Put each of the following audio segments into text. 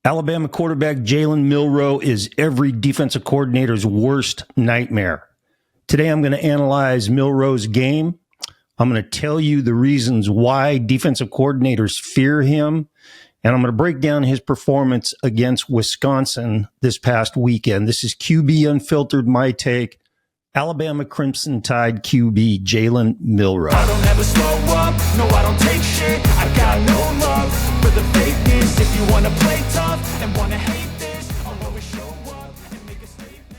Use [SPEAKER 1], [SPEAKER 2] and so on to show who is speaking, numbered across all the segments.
[SPEAKER 1] Alabama quarterback Jalen Milroe is every defensive coordinator's worst nightmare. Today I'm going to analyze Milroe's game. I'm going to tell you the reasons why defensive coordinators fear him, and I'm going to break down his performance against Wisconsin this past weekend. This is QB Unfiltered, my take. Alabama Crimson Tide QB Jalen Milroe.
[SPEAKER 2] I don't ever slow up, no I don't take shit. I got no love for the fakeness. If you wanna play tough and wanna hate this, I'll always show up and make a statement.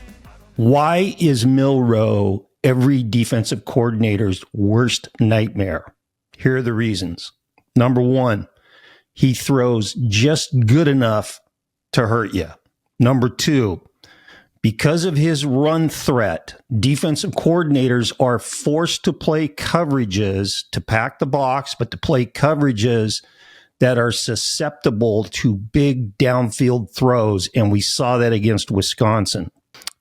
[SPEAKER 1] Why is Milroe every defensive coordinator's worst nightmare? Here are the reasons. Number one, he throws just good enough to hurt you. Number two, because of his run threat, defensive coordinators are forced to play coverages to pack the box, but to play coverages that are susceptible to big downfield throws, and we saw that against Wisconsin.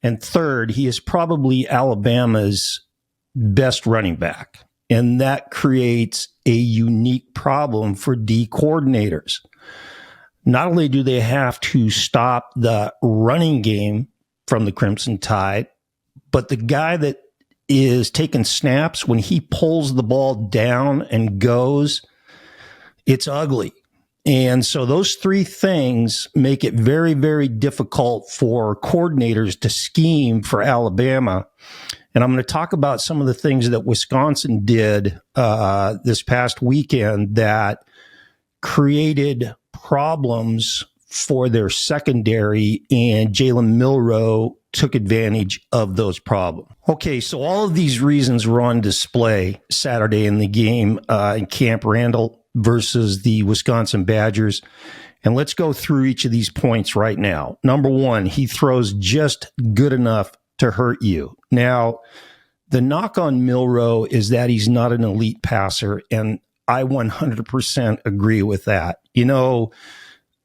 [SPEAKER 1] And third, he is probably Alabama's best running back, and that creates a unique problem for D coordinators. Not only do they have to stop the running game from the Crimson Tide, but the guy that is taking snaps, when he pulls the ball down and goes, it's ugly. And so those three things make it very, very difficult for coordinators to scheme for Alabama. And I'm going to talk about some of the things that Wisconsin did this past weekend that created problems for their secondary, and Jalen Milroe took advantage of those problems. Okay, so all of these reasons were on display Saturday in the game in Camp Randall versus the Wisconsin Badgers. And let's go through each of these points right now. Number one, he throws just good enough to hurt you. Now, the knock on Milroe is that he's not an elite passer, and I 100% agree with that. You know,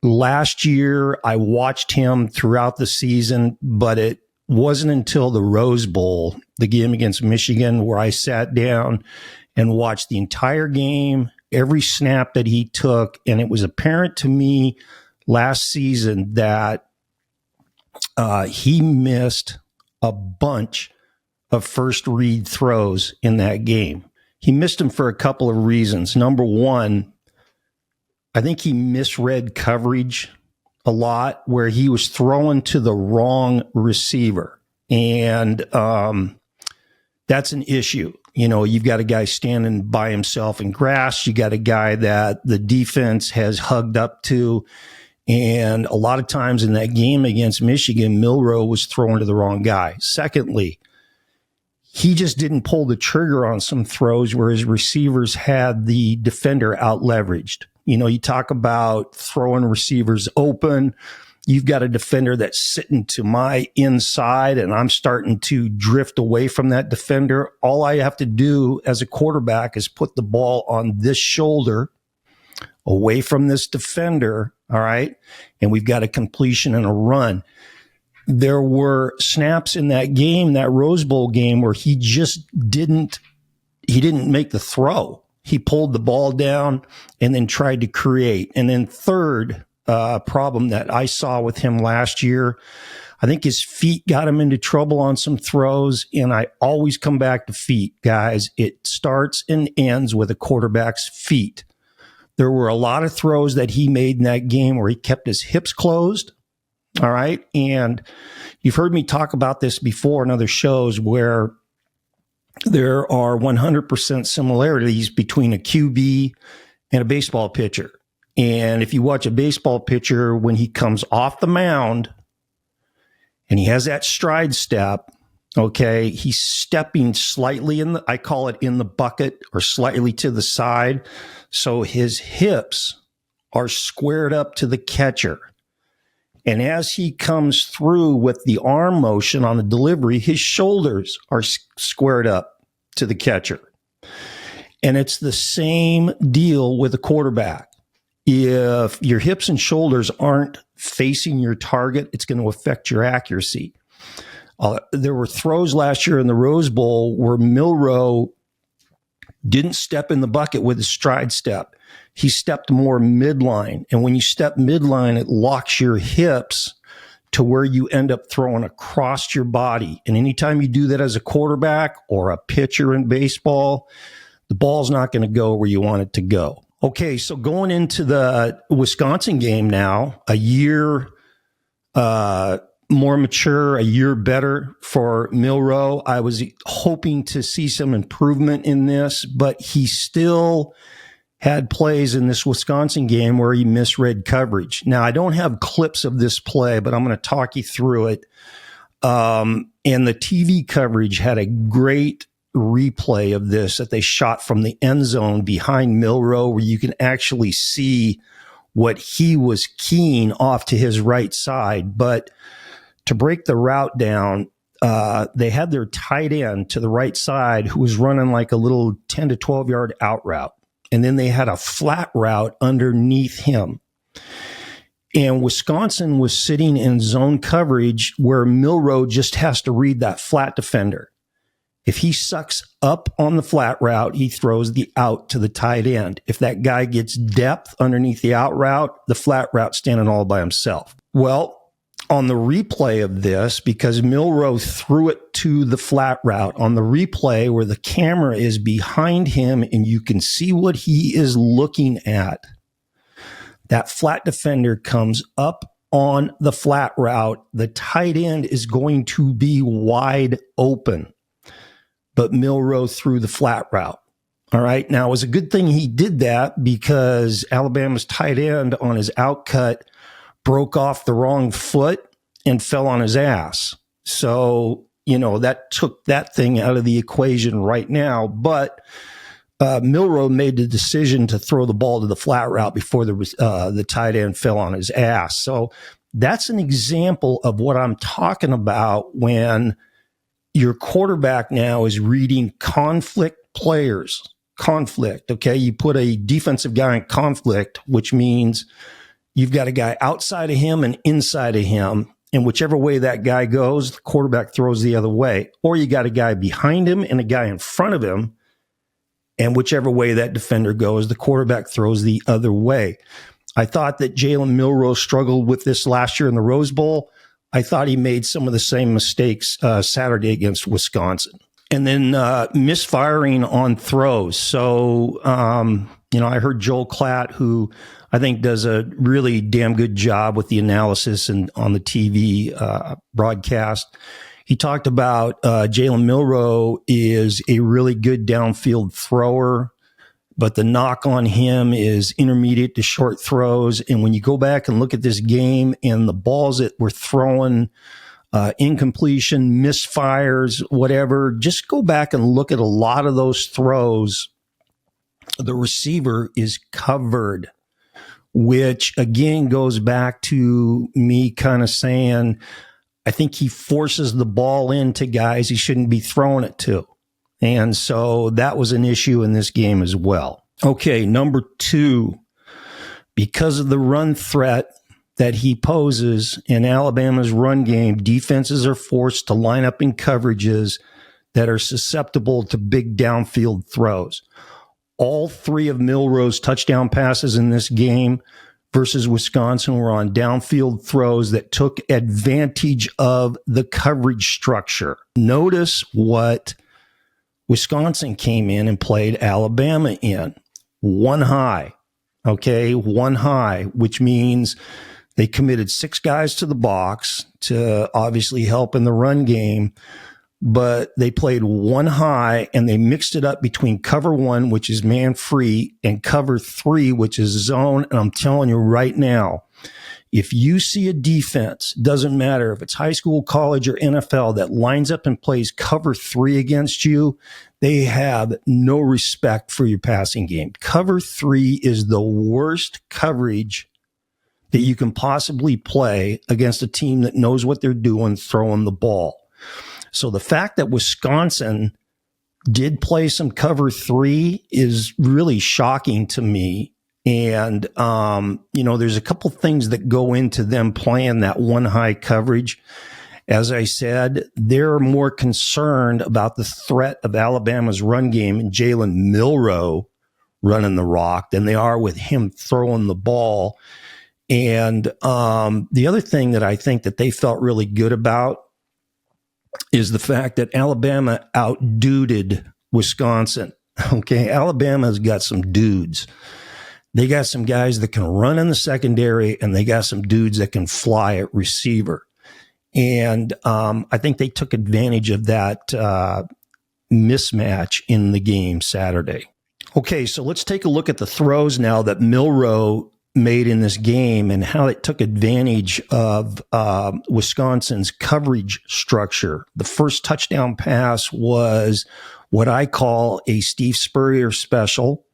[SPEAKER 1] last year, I watched him throughout the season, but it wasn't until the Rose Bowl, the game against Michigan, where I sat down and watched the entire game, every snap that he took, and it was apparent to me last season that he missed a bunch of first read throws in that game. He missed them for a couple of reasons. Number one, I think he misread coverage a lot, where he was throwing to the wrong receiver. And that's an issue. You know, you've got a guy standing by himself in grass. You got a guy that the defense has hugged up to. And a lot of times in that game against Michigan, Milroe was throwing to the wrong guy. Secondly, he just didn't pull the trigger on some throws where his receivers had the defender out leveraged. You know, you talk about throwing receivers open. You've got a defender that's sitting to my inside, and I'm starting to drift away from that defender. All I have to do as a quarterback is put the ball on this shoulder away from this defender, all right? And we've got a completion and a run. There were snaps in that game, that Rose Bowl game, where he just didn't make the throw. He pulled the ball down and then tried to create. And then third problem that I saw with him last year, I think his feet got him into trouble on some throws. And I always come back to feet, guys. It starts and ends with a quarterback's feet. There were a lot of throws that he made in that game where he kept his hips closed. All right. And you've heard me talk about this before in other shows, where there are 100% similarities between a QB and a baseball pitcher. And if you watch a baseball pitcher, when he comes off the mound and he has that stride step, okay, he's stepping slightly I call it in the bucket, or slightly to the side. So his hips are squared up to the catcher. And as he comes through with the arm motion on the delivery, his shoulders are squared up to the catcher. And it's the same deal with a quarterback. If your hips and shoulders aren't facing your target, it's going to affect your accuracy. There were throws last year in the Rose Bowl where Milroe didn't step in the bucket with a stride step. He stepped more midline. And when you step midline, it locks your hips to where you end up throwing across your body. And anytime you do that as a quarterback or a pitcher in baseball, the ball's not going to go where you want it to go. Okay, so going into the Wisconsin game now, a year more mature, a year better for Milroe. I was hoping to see some improvement in this, but he still had plays in this Wisconsin game where he misread coverage. Now, I don't have clips of this play, but I'm going to talk you through it. And the TV coverage had a great replay of this that they shot from the end zone behind Milroe, where you can actually see what he was keying off to his right side. But to break the route down, they had their tight end to the right side who was running like a little 10 to 12 yard out route. And then they had a flat route underneath him. And Wisconsin was sitting in zone coverage where Milroe just has to read that flat defender. If he sucks up on the flat route, he throws the out to the tight end. If that guy gets depth underneath the out route, the flat route standing all by himself. Well, on the replay of this, because Milroe threw it to the flat route, on the replay where the camera is behind him and you can see what he is looking at, that flat defender comes up on the flat route. The tight end is going to be wide open, but Milroe threw the flat route. All right. Now, it was a good thing he did that because Alabama's tight end on his outcut broke off the wrong foot and fell on his ass. So, that took that thing out of the equation right now. But Milroe made the decision to throw the ball to the flat route before the tight end fell on his ass. So that's an example of what I'm talking about when your quarterback now is reading conflict players. Conflict, okay? You put a defensive guy in conflict, which means you've got a guy outside of him and inside of him, and whichever way that guy goes, the quarterback throws the other way. Or you got a guy behind him and a guy in front of him, and whichever way that defender goes, the quarterback throws the other way. I thought that Jalen Milroe struggled with this last year in the Rose Bowl. I thought he made some of the same mistakes Saturday against Wisconsin. And then misfiring on throws. So, I heard Joel Klatt, who I think does a really damn good job with the analysis and on the TV broadcast. He talked about Jalen Milroe is a really good downfield thrower, but the knock on him is intermediate to short throws. And when you go back and look at this game and the balls that were throwing, incompletion, misfires, whatever, just go back and look at a lot of those throws. The receiver is covered, which again goes back to me kind of saying, I think he forces the ball into guys he shouldn't be throwing it to. And so that was an issue in this game as well. Okay, number 2, because of the run threat that he poses in Alabama's run game, defenses are forced to line up in coverages that are susceptible to big downfield throws. All 3 of Milroe's touchdown passes in this game versus Wisconsin were on downfield throws that took advantage of the coverage structure. Notice what Wisconsin came in and played Alabama in. One high, okay? One high, which means they committed 6 guys to the box to obviously help in the run game, but they played one high and they mixed it up between cover 1, which is man free, and cover 3, which is zone. And I'm telling you right now, if you see a defense, doesn't matter if it's high school, college, or NFL, that lines up and plays cover 3 against you, they have no respect for your passing game. Cover 3 is the worst coverage that you can possibly play against a team that knows what they're doing throwing the ball. So the fact that Wisconsin did play some cover 3 is really shocking to me. And, there's a couple things that go into them playing that one high coverage. As I said, they're more concerned about the threat of Alabama's run game and Jalen Milroe running the rock than they are with him throwing the ball. And the other thing that I think that they felt really good about is the fact that Alabama outduded Wisconsin. Okay, Alabama's got some dudes. They got some guys that can run in the secondary, and they got some dudes that can fly at receiver. And I think they took advantage of that mismatch in the game Saturday. Okay, so let's take a look at the throws now that Milroe made in this game and how it took advantage of Wisconsin's coverage structure. The first touchdown pass was what I call a Steve Spurrier special.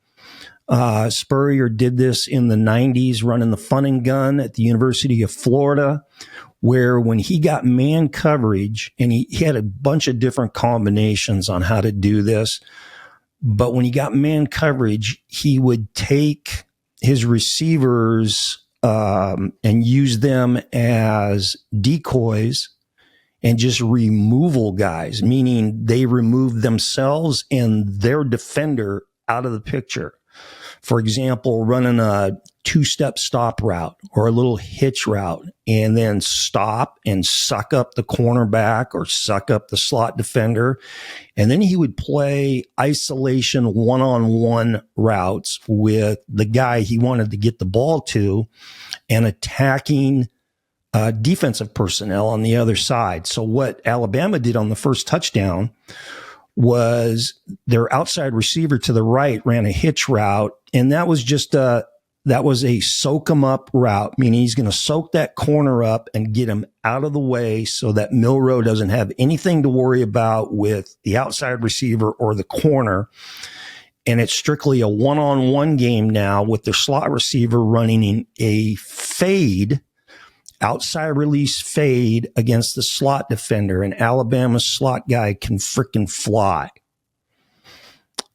[SPEAKER 1] Spurrier did this in the 90s running the fun and gun at the University of Florida, where when he got man coverage, and he had a bunch of different combinations on how to do this, but when he got man coverage, he would take his receivers and use them as decoys and just removal guys, meaning they remove themselves and their defender out of the picture. For example, running a two-step stop route or a little hitch route, and then stop and suck up the cornerback or suck up the slot defender. And then he would play isolation one-on-one routes with the guy he wanted to get the ball to and attacking defensive personnel on the other side. So what Alabama did on the first touchdown was their outside receiver to the right ran a hitch route, and that was just that was a soak him up route, meaning he's going to soak that corner up and get him out of the way so that Milroe doesn't have anything to worry about with the outside receiver or the corner. And it's strictly a one-on-one game now with the slot receiver running in a fade, outside release fade against the slot defender. And Alabama's slot guy can frickin' fly.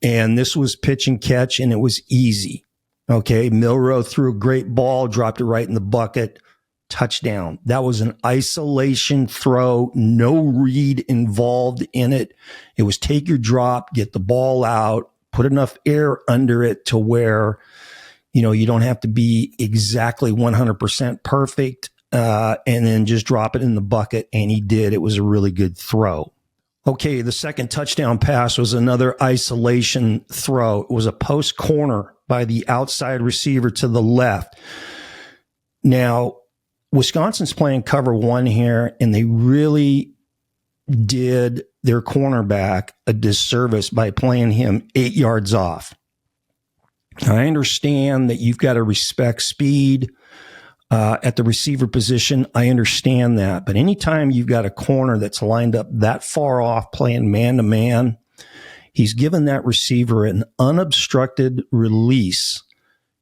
[SPEAKER 1] And this was pitch and catch, and it was easy. Okay, Milroe threw a great ball, dropped it right in the bucket, touchdown. That was an isolation throw, no read involved in it. It was take your drop, get the ball out, put enough air under it to where, you don't have to be exactly 100% perfect, and then just drop it in the bucket, and he did. It was a really good throw. Okay, the second touchdown pass was another isolation throw. It was a post corner by the outside receiver to the left. Now, Wisconsin's playing cover one here, and they really did their cornerback a disservice by playing him 8 yards off. I understand that you've got to respect speed at the receiver position. I understand that. But anytime you've got a corner that's lined up that far off playing man-to-man, he's given that receiver an unobstructed release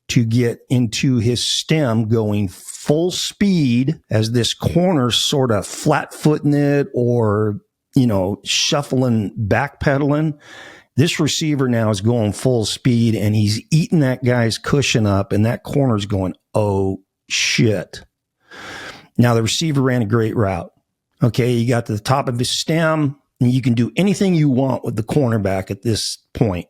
[SPEAKER 1] to get into his stem going full speed as this corner sort of flat-footing it or, shuffling, backpedaling. This receiver now is going full speed, and he's eating that guy's cushion up, and that corner's going, oh, shit. Now, the receiver ran a great route. Okay, you got to the top of his stem, and you can do anything you want with the cornerback at this point.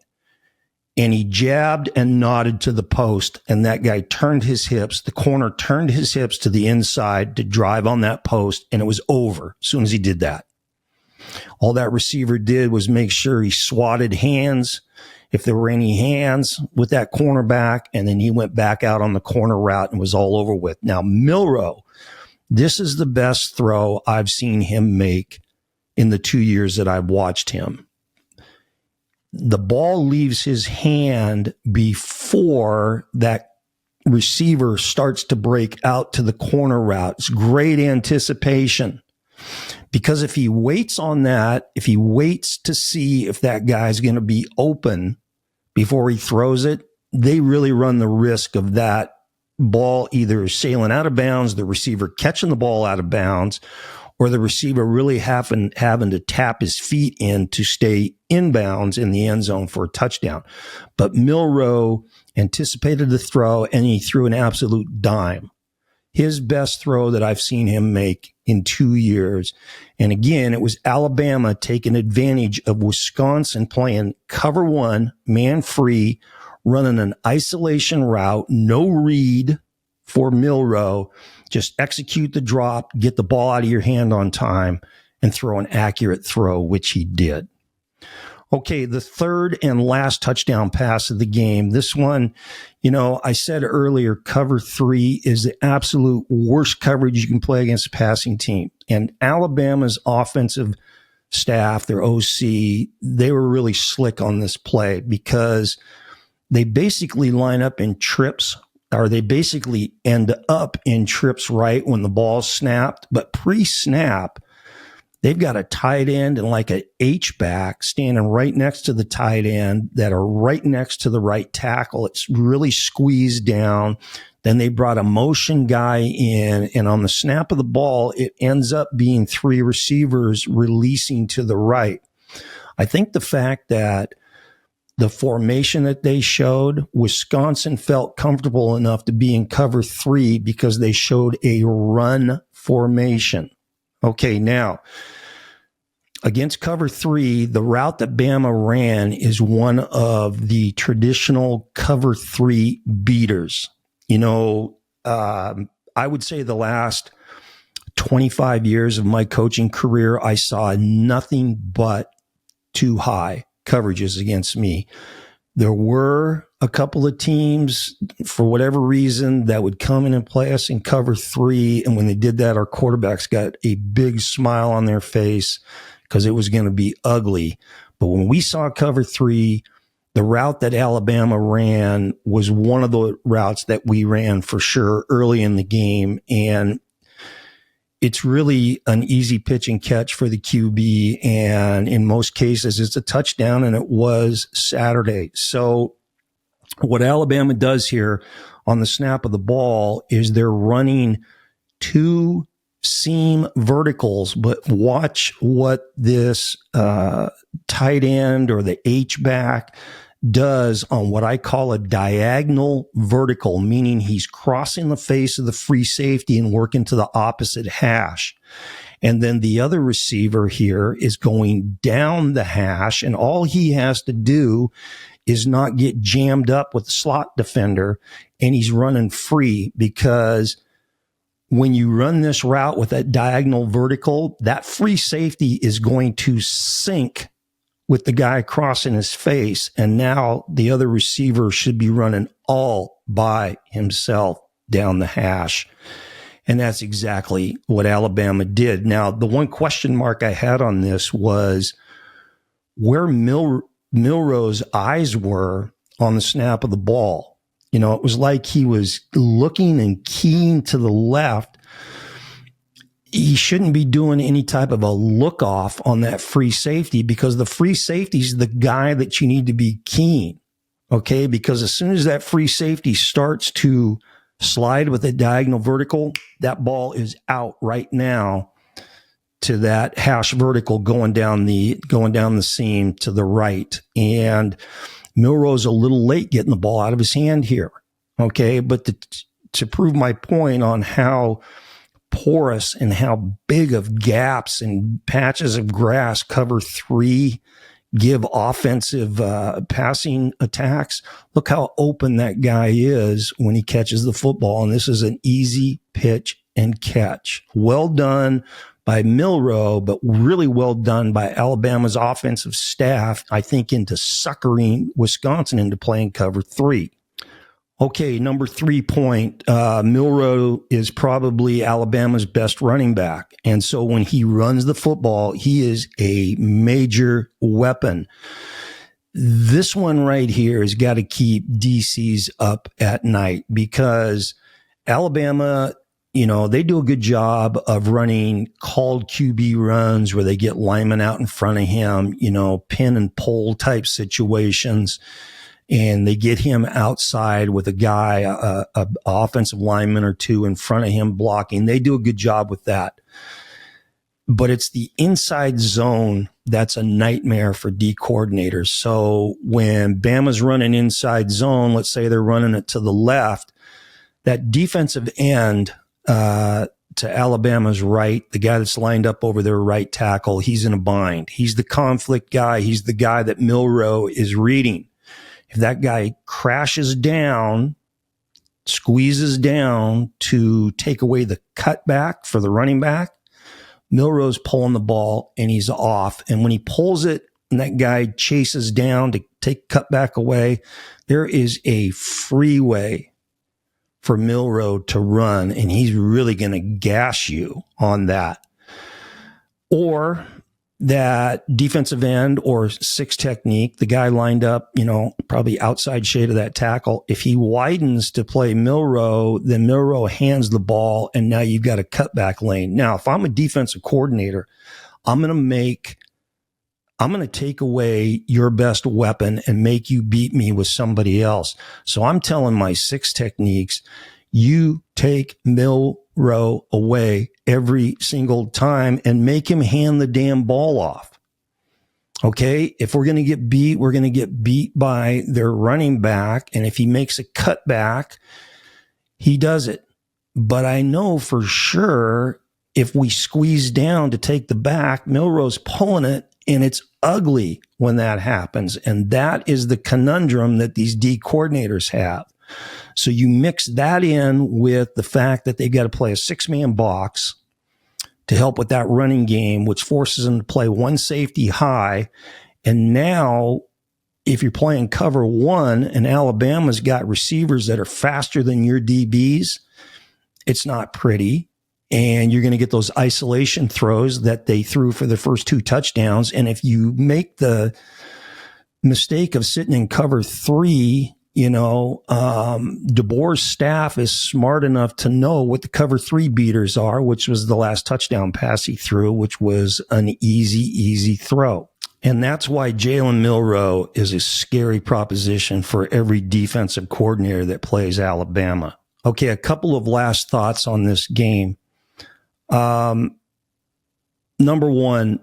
[SPEAKER 1] And he jabbed and nodded to the post, and that guy turned his hips. The corner turned his hips to the inside to drive on that post, and it was over as soon as he did that. All that receiver did was make sure he swatted hands, if there were any hands, with that cornerback, and then he went back out on the corner route and was all over with. Now, Milroe, this is the best throw I've seen him make in the 2 years that I've watched him. The ball leaves his hand before that receiver starts to break out to the corner route. It's great anticipation. Because if he waits on that, if he waits to see if that guy's going to be open before he throws it, they really run the risk of that ball either sailing out of bounds, the receiver catching the ball out of bounds, or the receiver really having to tap his feet in to stay inbounds in the end zone for a touchdown. But Milroe anticipated the throw, and he threw an absolute dime. his best throw that I've seen him make in 2 years. And again, it was Alabama taking advantage of Wisconsin playing cover one, man free, running an isolation route, no read for Milroe. Just execute the drop, get the ball out of your hand on time, and throw an accurate throw, which he did. Okay, the third and last touchdown pass of the game. This one, I said earlier, cover 3 is the absolute worst coverage you can play against a passing team. And Alabama's offensive staff, their OC, they were really slick on this play because they basically line up in trips, or they basically end up in trips right when the ball's snapped. But pre-snap, they've got a tight end and like an H-back standing right next to the tight end that are right next to the right tackle. It's really squeezed down. Then they brought a motion guy in, and on the snap of the ball, it ends up being 3 receivers releasing to the right. I think the fact that the formation that they showed, Wisconsin felt comfortable enough to be in cover 3 because they showed a run formation. Okay, now, against cover 3, the route that Bama ran is one of the traditional cover 3 beaters. I would say the last 25 years of my coaching career, I saw nothing but too high coverages against me. There were a couple of teams, for whatever reason, that would come in and play us in cover 3. And when they did that, our quarterbacks got a big smile on their face because it was going to be ugly. But when we saw cover 3, the route that Alabama ran was one of the routes that we ran for sure early in the game. And it's really an easy pitch and catch for the QB. And in most cases, it's a touchdown, and it was Saturday. So what Alabama does here on the snap of the ball is they're running 2 seam verticals, but watch what this tight end or the H-back does on what I call a diagonal vertical, meaning he's crossing the face of the free safety and working to the opposite hash. And then the other receiver here is going down the hash, and all he has to do is not get jammed up with the slot defender, and he's running free, because when you run this route with that diagonal vertical, that free safety is going to sink with the guy crossing his face. And now the other receiver should be running all by himself down the hash. And that's exactly what Alabama did. Now, the one question mark I had on this was where Milroe's eyes were on the snap of the ball. It was like he was looking and keying to the left. He shouldn't be doing any type of a look off on that free safety, because the free safety is the guy that you need to be keying. Okay. Because as soon as that free safety starts to slide with a diagonal vertical, that ball is out right now to that hash vertical going down the seam to the right. And Milroe's a little late getting the ball out of his hand here. Okay. But to prove my point on how porous and how big of gaps and patches of grass cover 3 give offensive passing attacks, look how open that guy is when he catches the football. And this is an easy pitch and catch. Well done by Milroe, but really well done by Alabama's offensive staff, I think, into suckering Wisconsin into playing cover 3. Okay, number 3 point, Milroe is probably Alabama's best running back. And so when he runs the football, he is a major weapon. This one right here has got to keep DCs up at night, because Alabama, they do a good job of running called QB runs where they get linemen out in front of him, pin and pull type situations. And they get him outside with a guy, a offensive lineman or 2 in front of him blocking. They do a good job with that. But it's the inside zone that's a nightmare for D coordinators. So when Bama's running inside zone, let's say they're running it to the left, that defensive end to Alabama's right, the guy that's lined up over their right tackle, he's in a bind. He's the conflict guy. He's the guy that Milroe is reading. If that guy crashes down, squeezes down to take away the cutback for the running back, Milroe's pulling the ball and he's off. And when he pulls it and that guy chases down to take cutback away, there is a freeway for Milroe to run, and he's really going to gash you on that. Or that defensive end or six technique, the guy lined up, probably outside shade of that tackle. If he widens to play Milroe, then Milroe hands the ball, and now you've got a cutback lane. Now, if I'm a defensive coordinator, I'm going to take away your best weapon and make you beat me with somebody else. So I'm telling my six techniques, you take Milroe away every single time and make him hand the damn ball off. Okay? If we're going to get beat, we're going to get beat by their running back. And if he makes a cutback, he does it. But I know for sure if we squeeze down to take the back, Milroe's pulling it. And it's ugly when that happens. And that is the conundrum that these D coordinators have. So you mix that in with the fact that they've got to play a six-man box to help with that running game, which forces them to play one safety high. And now, if you're playing cover one and Alabama's got receivers that are faster than your DBs, it's not pretty. And you're going to get those isolation throws that they threw for the first two touchdowns. And if you make the mistake of sitting in cover three, DeBoer's staff is smart enough to know what the cover three beaters are, which was the last touchdown pass he threw, which was an easy throw. And that's why Jalen Milroe is a scary proposition for every defensive coordinator that plays Alabama. Okay, a couple of last thoughts on this game. Number one,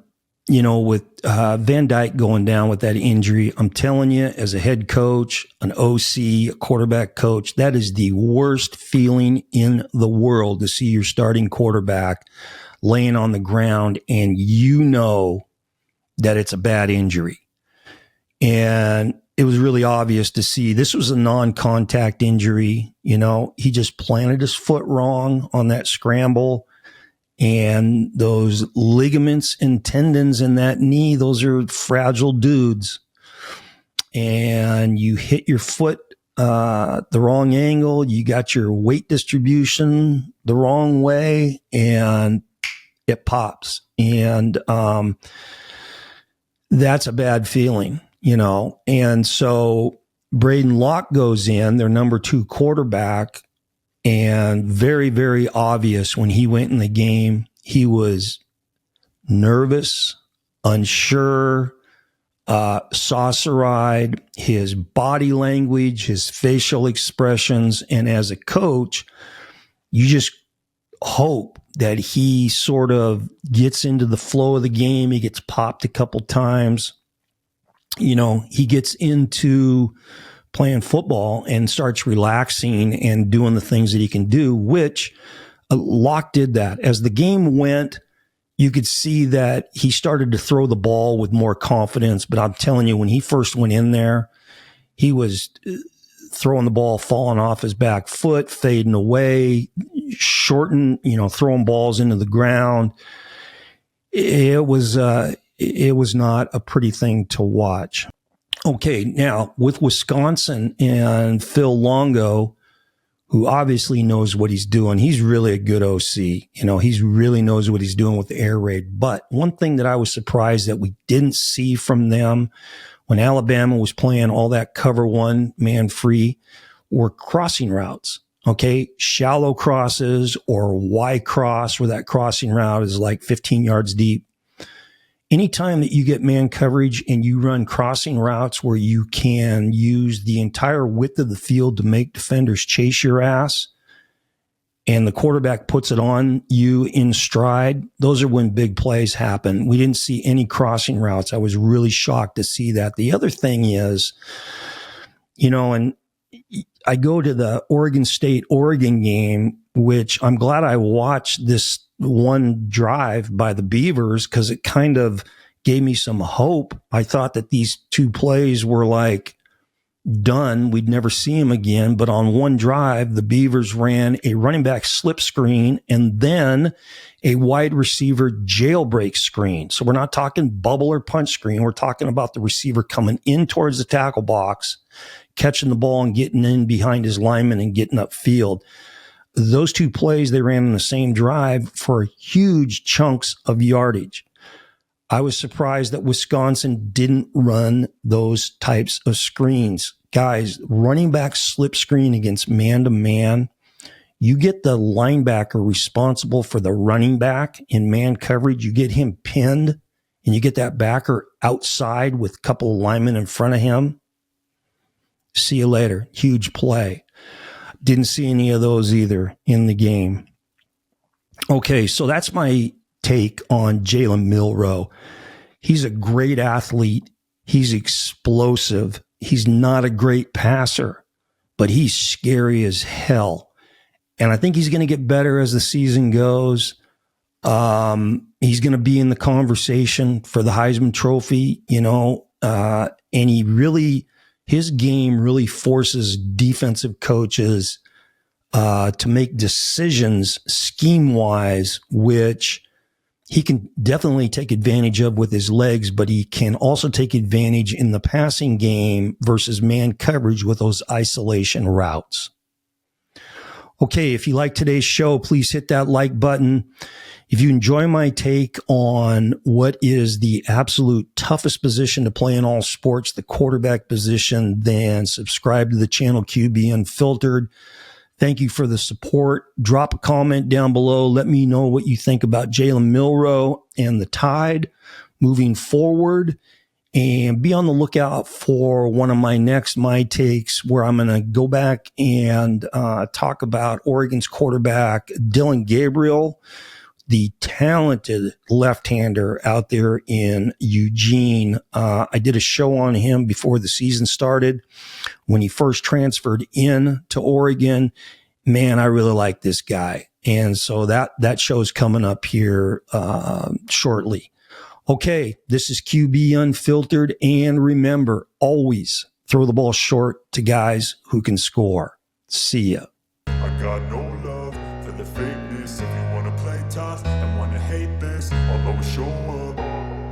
[SPEAKER 1] with Van Dyke going down with that injury, I'm telling you, as a head coach, an OC, a quarterback coach, that is the worst feeling in the world to see your starting quarterback laying on the ground and that it's a bad injury. And it was really obvious to see this was a non-contact injury. He just planted his foot wrong on that scramble. And those ligaments and tendons in that knee, those are fragile dudes. And you hit your foot the wrong angle, you got your weight distribution the wrong way, and it pops. And that's a bad feeling, And so Braden Locke goes in, their number 2 quarterback. And very, very obvious when he went in the game, he was nervous, unsure, saucer-eyed, his body language, his facial expressions. And as a coach, you just hope that he sort of gets into the flow of the game. He gets popped a couple times. He gets into playing football and starts relaxing and doing the things that he can do, which Locke did that. As the game went, you could see that he started to throw the ball with more confidence. But I'm telling you, when he first went in there, he was throwing the ball, falling off his back foot, fading away, throwing balls into the ground. It was not a pretty thing to watch. Okay, now with Wisconsin and Phil Longo, who obviously knows what he's doing, he's really a good OC. He really knows what he's doing with the air raid. But one thing that I was surprised that we didn't see from them when Alabama was playing all that cover one man free were crossing routes. Okay, shallow crosses or Y cross where that crossing route is like 15 yards deep. Anytime that you get man coverage and you run crossing routes where you can use the entire width of the field to make defenders chase your ass and the quarterback puts it on you in stride, those are when big plays happen. We didn't see any crossing routes. I was really shocked to see that. The other thing is, and I go to the Oregon State-Oregon game which I'm glad I watched this one drive by the Beavers because it kind of gave me some hope. I thought that these two plays were like done. We'd never see him again. But on one drive, the Beavers ran a running back slip screen and then a wide receiver jailbreak screen. So we're not talking bubble or punch screen. We're talking about the receiver coming in towards the tackle box, catching the ball and getting in behind his lineman and getting upfield. Those two plays they ran in the same drive for huge chunks of yardage. I was surprised that Wisconsin didn't run those types of screens. Guys, running back slip screen against man-to-man, you get the linebacker responsible for the running back in man coverage. You get him pinned, and you get that backer outside with a couple of linemen in front of him. See you later. Huge play. Didn't see any of those either in the game. Okay, so that's my take on Jalen Milroe. He's a great athlete. He's explosive. He's not a great passer, but he's scary as hell. And I think he's going to get better as the season goes. He's going to be in the conversation for the Heisman Trophy, and his game really forces defensive coaches to make decisions scheme-wise, which he can definitely take advantage of with his legs, but he can also take advantage in the passing game versus man coverage with those isolation routes. Okay, if you like today's show, please hit that like button. If you enjoy my take on what is the absolute toughest position to play in all sports, the quarterback position, then subscribe to the channel QB Unfiltered. Thank you for the support. Drop a comment down below. Let me know what you think about Jalen Milroe and the Tide moving forward. And be on the lookout for one of my next My Takes where I'm going to go back and talk about Oregon's quarterback, Dylan Gabriel, the talented left-hander out there in Eugene. I did a show on him before the season started when he first transferred in to Oregon. Man, I really like this guy. And so that show's coming up here shortly. Okay, this is QB Unfiltered. And remember, always throw the ball short to guys who can score. See ya.
[SPEAKER 2] I got no love for the fakeness. If you wanna play tough and wanna hate this, I'll always show up.